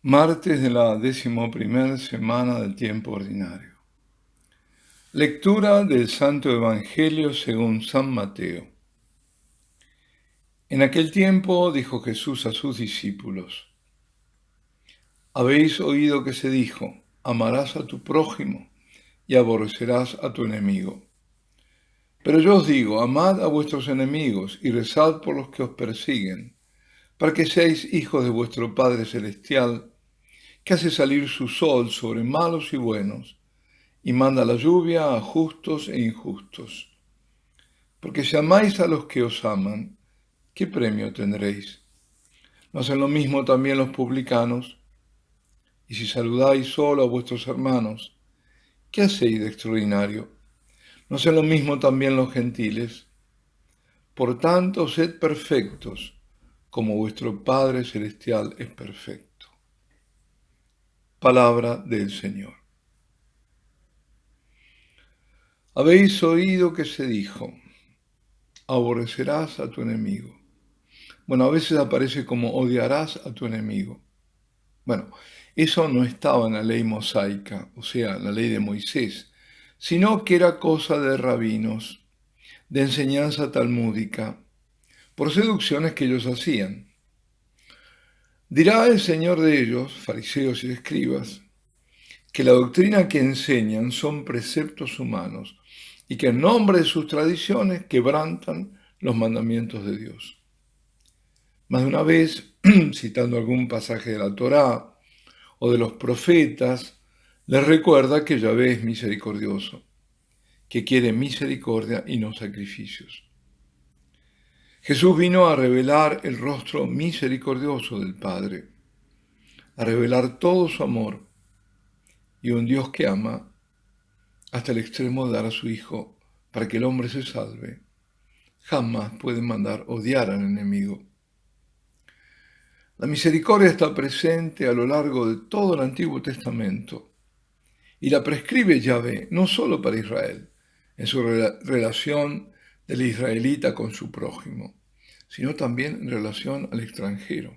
Martes de la 11ª semana del tiempo ordinario. Lectura del Santo Evangelio según San Mateo. En aquel tiempo dijo Jesús a sus discípulos: Habéis oído que se dijo: amarás a tu prójimo y aborrecerás a tu enemigo. Pero yo os digo: amad a vuestros enemigos y rezad por los que os persiguen, para que seáis hijos de vuestro Padre Celestial, que hace salir su sol sobre malos y buenos, y manda la lluvia a justos e injustos. Porque si amáis a los que os aman, ¿qué premio tendréis? ¿No hacen lo mismo también los publicanos? Y si saludáis solo a vuestros hermanos, ¿qué hacéis de extraordinario? ¿No hacen lo mismo también los gentiles? Por tanto, sed perfectos, como vuestro Padre Celestial es perfecto. Palabra del Señor. Habéis oído que se dijo: aborrecerás a tu enemigo. Bueno, a veces aparece como odiarás a tu enemigo. Bueno, eso no estaba en la ley mosaica, o sea, la ley de Moisés, sino que era cosa de rabinos, de enseñanza talmúdica, por seducciones que ellos hacían. Dirá el Señor de ellos, fariseos y escribas, que la doctrina que enseñan son preceptos humanos y que en nombre de sus tradiciones quebrantan los mandamientos de Dios. Más de una vez, citando algún pasaje de la Torá o de los profetas, les recuerda que Yahvé es misericordioso, que quiere misericordia y no sacrificios. Jesús vino a revelar el rostro misericordioso del Padre, a revelar todo su amor, y un Dios que ama hasta el extremo de dar a su Hijo para que el hombre se salve, jamás puede mandar odiar al enemigo. La misericordia está presente a lo largo de todo el Antiguo Testamento y la prescribe Yahvé no solo para Israel, en su relación del israelita con su prójimo, sino también en relación al extranjero.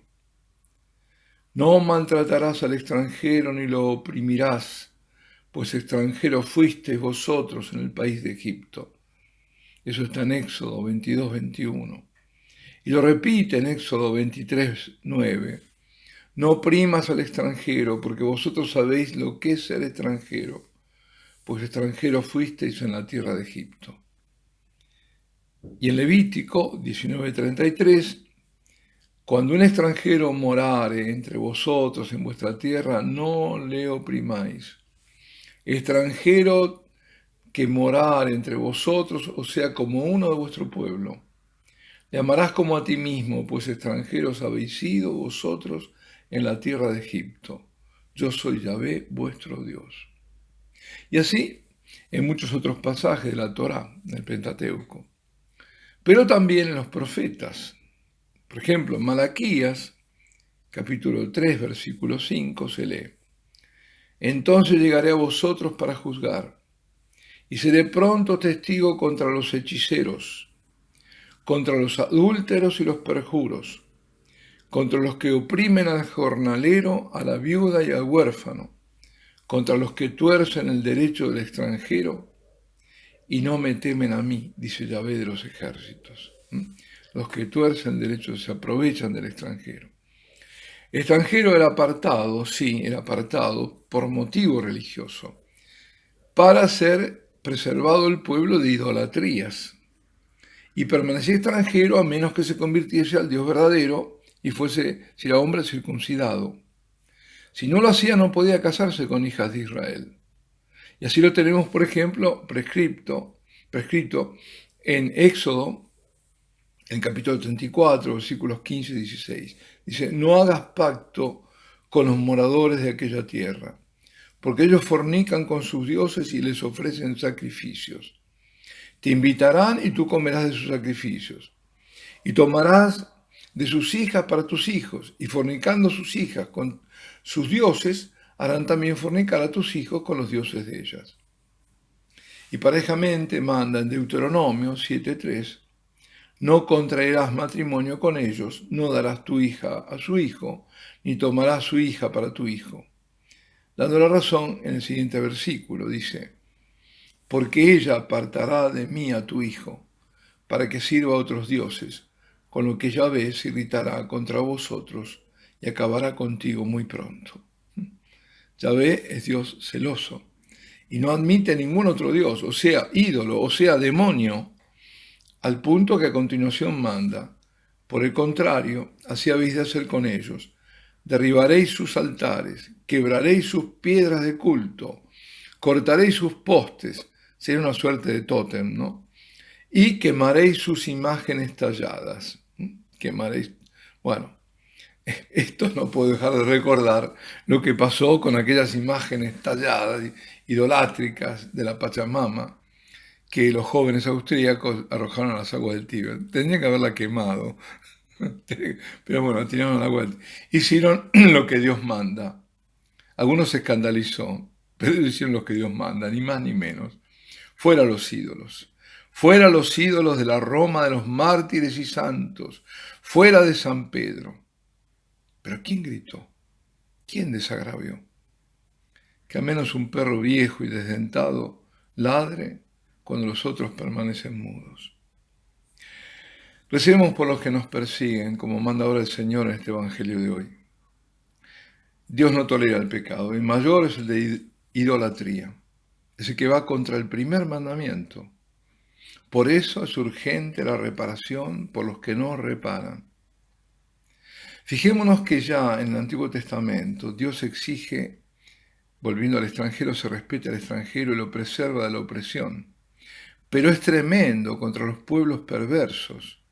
No maltratarás al extranjero ni lo oprimirás, pues extranjeros fuisteis vosotros en el país de Egipto. Eso está en Éxodo 22:21. Y lo repite en Éxodo 23:9. No oprimas al extranjero, porque vosotros sabéis lo que es ser extranjero, pues extranjeros fuisteis en la tierra de Egipto. Y en Levítico 19:33, cuando un extranjero morare entre vosotros en vuestra tierra, no le oprimáis. Extranjero que morare entre vosotros, o sea, como uno de vuestro pueblo. Le amarás como a ti mismo, pues extranjeros habéis sido vosotros en la tierra de Egipto. Yo soy Yahvé, vuestro Dios. Y así en muchos otros pasajes de la Torá, del Pentateuco. Pero también en los profetas. Por ejemplo, en Malaquías, capítulo 3, versículo 5, se lee: Entonces llegaré a vosotros para juzgar, y seré pronto testigo contra los hechiceros, contra los adúlteros y los perjuros, contra los que oprimen al jornalero, a la viuda y al huérfano, contra los que tuercen el derecho del extranjero y no me temen a mí, dice Yahvé de los ejércitos. Los que tuercen el derecho se aprovechan del extranjero. El extranjero era apartado, sí, era apartado por motivo religioso, para ser preservado el pueblo de idolatrías, y permanecía extranjero a menos que se convirtiese al Dios verdadero y si era hombre circuncidado. Si no lo hacía, no podía casarse con hijas de Israel. Y así lo tenemos, por ejemplo, prescrito en Éxodo, en capítulo 34, versículos 15 y 16. Dice: no hagas pacto con los moradores de aquella tierra, porque ellos fornican con sus dioses y les ofrecen sacrificios. Te invitarán y tú comerás de sus sacrificios. Y tomarás de sus hijas para tus hijos, y fornicando sus hijas con sus dioses, harán también fornicar a tus hijos con los dioses de ellas. Y parejamente manda en Deuteronomio 7:3: no contraerás matrimonio con ellos, no darás tu hija a su hijo, ni tomarás su hija para tu hijo. Dando la razón en el siguiente versículo, dice, porque ella apartará de mí a tu hijo, para que sirva a otros dioses, con lo que Yahvé se irritará contra vosotros y acabará contigo muy pronto. Yahvé es Dios celoso y no admite ningún otro dios, o sea, ídolo, o sea, demonio, al punto que a continuación manda. Por el contrario, así habéis de hacer con ellos. Derribaréis sus altares, quebraréis sus piedras de culto, cortaréis sus postes, sería una suerte de tótem, ¿no? Y quemaréis sus imágenes talladas. Quemaréis. Bueno, esto no puedo dejar de recordar lo que pasó con aquellas imágenes talladas, idolátricas de la Pachamama, que los jóvenes austríacos arrojaron a las aguas del Tíber. Tendrían que haberla quemado, pero bueno, tiraron al agua del Tíber. Hicieron lo que Dios manda. Algunos se escandalizó, pero ellos hicieron lo que Dios manda, ni más ni menos. Fuera los ídolos. Fuera los ídolos de la Roma de los mártires y santos. Fuera de San Pedro. Pero ¿quién gritó? ¿Quién desagravió? Que al menos un perro viejo y desdentado ladre cuando los otros permanecen mudos. Recibimos por los que nos persiguen, como manda ahora el Señor en este Evangelio de hoy. Dios no tolera el pecado, el mayor es el de idolatría, ese que va contra el primer mandamiento. Por eso es urgente la reparación por los que no reparan. Fijémonos que ya en el Antiguo Testamento Dios exige, volviendo al extranjero, se respete al extranjero y lo preserva de la opresión. Pero es tremendo contra los pueblos perversos,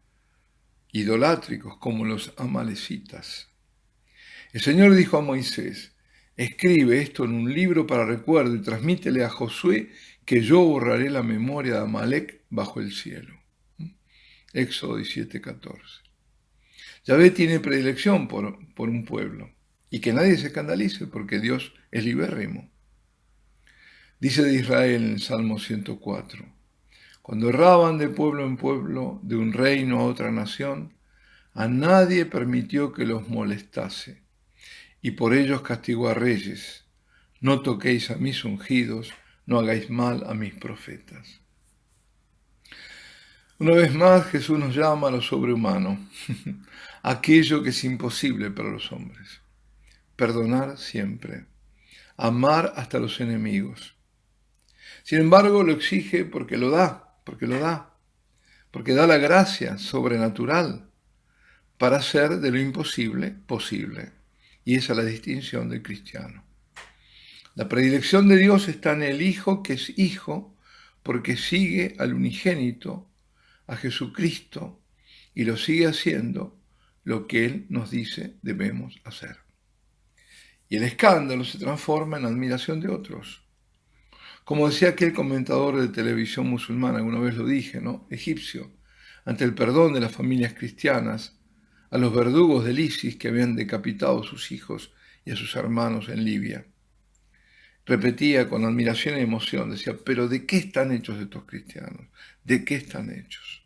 idolátricos como los amalecitas. El Señor dijo a Moisés, escribe esto en un libro para recuerdo y transmítele a Josué que yo borraré la memoria de Amalec bajo el cielo. Éxodo 17:14. Yahvé tiene predilección por un pueblo y que nadie se escandalice porque Dios es libérrimo. Dice de Israel en el Salmo 104, cuando erraban de pueblo en pueblo, de un reino a otra nación, a nadie permitió que los molestase, y por ellos castigó a reyes. No toquéis a mis ungidos, no hagáis mal a mis profetas. Una vez más, Jesús nos llama a lo sobrehumano, aquello que es imposible para los hombres. Perdonar siempre, amar hasta los enemigos. Sin embargo, lo exige porque lo da, porque da la gracia sobrenatural para hacer de lo imposible posible. Y esa es la distinción del cristiano. La predilección de Dios está en el Hijo que es Hijo porque sigue al unigénito, a Jesucristo, y lo sigue haciendo lo que Él nos dice debemos hacer. Y el escándalo se transforma en admiración de otros. Como decía aquel comentador de televisión musulmana, alguna vez lo dije, ¿no? Egipcio, ante el perdón de las familias cristianas, a los verdugos del ISIS que habían decapitado a sus hijos y a sus hermanos en Libia. Repetía con admiración y emoción, decía, pero ¿de qué están hechos estos cristianos? ¿De qué están hechos?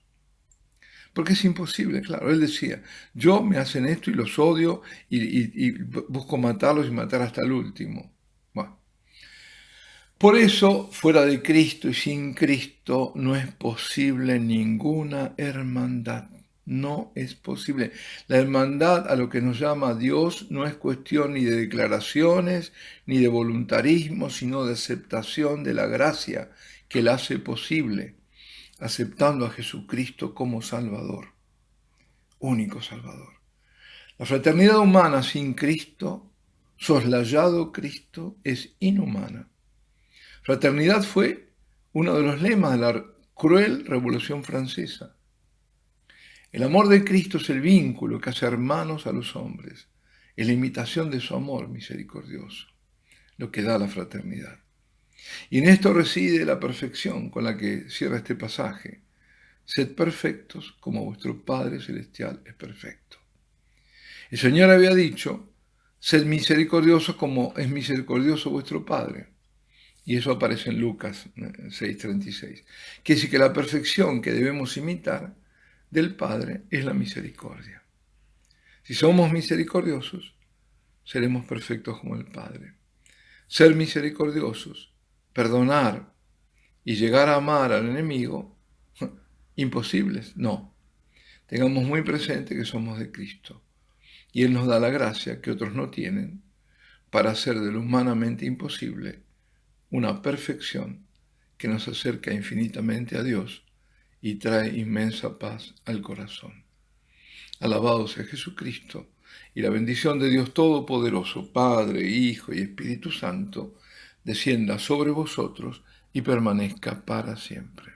Porque es imposible, claro. Él decía, yo me hacen esto y los odio y busco matarlos y matar hasta el último. Bueno. Por eso, fuera de Cristo y sin Cristo, no es posible ninguna hermandad. No es posible. La hermandad a lo que nos llama Dios no es cuestión ni de declaraciones, ni de voluntarismo, sino de aceptación de la gracia que la hace posible, aceptando a Jesucristo como Salvador, único Salvador. La fraternidad humana sin Cristo, soslayado Cristo, es inhumana. Fraternidad fue uno de los lemas de la cruel Revolución Francesa. El amor de Cristo es el vínculo que hace hermanos a los hombres, es la imitación de su amor misericordioso, lo que da la fraternidad. Y en esto reside la perfección con la que cierra este pasaje. Sed perfectos como vuestro Padre Celestial es perfecto. El Señor había dicho, sed misericordiosos como es misericordioso vuestro Padre. Y eso aparece en Lucas 6:36. Quiere decir que la perfección que debemos imitar del Padre es la misericordia. Si somos misericordiosos, seremos perfectos como el Padre. Ser misericordiosos, perdonar y llegar a amar al enemigo, imposibles, no. Tengamos muy presente que somos de Cristo y Él nos da la gracia que otros no tienen para hacer de lo humanamente imposible una perfección que nos acerca infinitamente a Dios y trae inmensa paz al corazón. Alabado sea Jesucristo, y la bendición de Dios Todopoderoso, Padre, Hijo y Espíritu Santo, descienda sobre vosotros y permanezca para siempre.